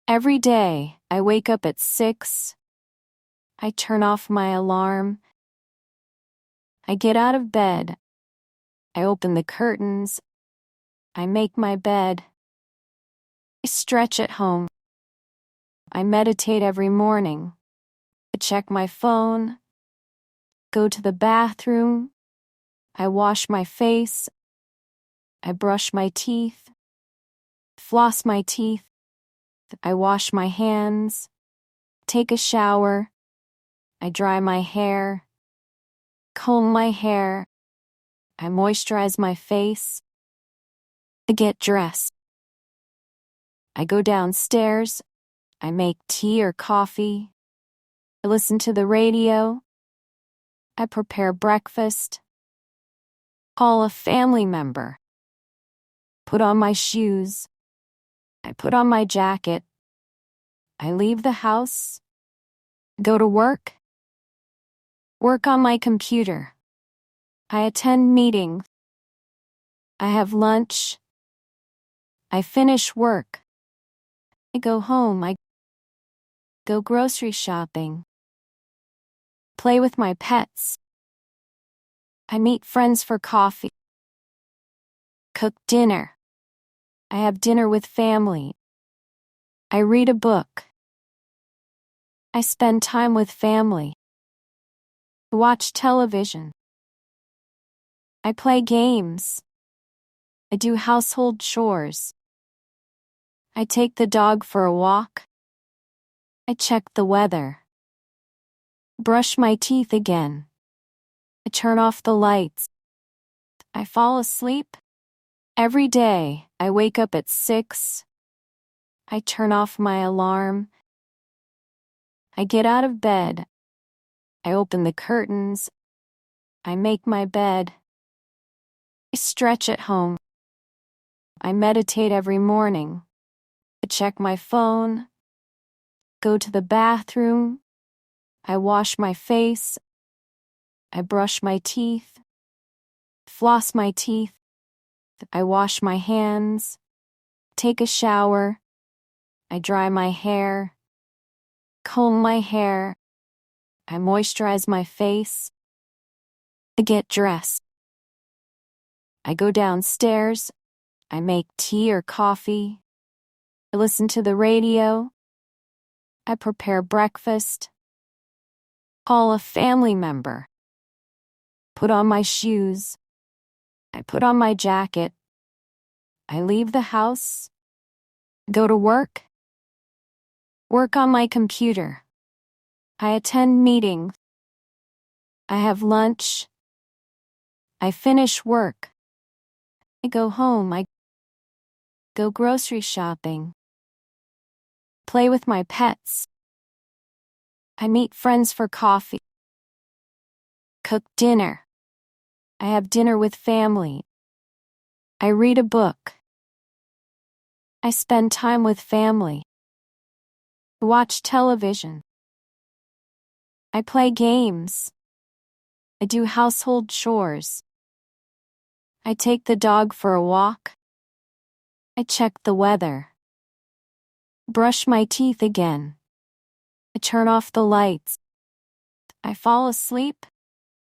Every day, I wake up at 6. I turn off my alarm. I get out of bed. I open the curtains. I make my bed. I stretch at home. I meditate every morning. I check my phone. Go to the bathroom. I wash my face. I brush my teeth. Floss my teeth. I wash my hands. Take a shower. I dry my hair. Comb my hair. I moisturize my face. I get dressed. I go downstairs. I make tea or coffee. I listen to the radio. I prepare breakfast. Call a family member. Put on my shoes. I put on my jacket. I leave the house. Go to work. Work on my computer. I attend meetings. I have lunch. I finish work. I go home. I go grocery shopping. Play with my pets. I meet friends for coffee. Cook dinner. I have dinner with family. I read a book. I spend time with family. Watch television. I play games. I do household chores. I take the dog for a walk. I check the weather. Brush my teeth again. I turn off the lights. I fall asleep. Every day, I wake up at 6. I turn off my alarm. I get out of bed. I open the curtains. I make my bed. I stretch at home. I meditate every morning. I check my phone. Go to the bathroom. I wash my face. I brush my teeth. Floss my teeth. I wash my hands. Take a shower. I dry my hair. Comb my hair. I moisturize my face. I get dressed. I go downstairs. I make tea or coffee. I listen to the radio. I prepare breakfast. Call a family member. Put on my shoes. I put on my jacket. I leave the house. Go to work. Work on my computer. I attend meetings. I have lunch. I finish work. I go home. I go grocery shopping. Play with my pets. I meet friends for coffee. Cook dinner. I have dinner with family. I read a book. I spend time with family. Watch television. I play games. I do household chores. I take the dog for a walk. I check the weather. Brush my teeth again. I turn off the lights. I fall asleep.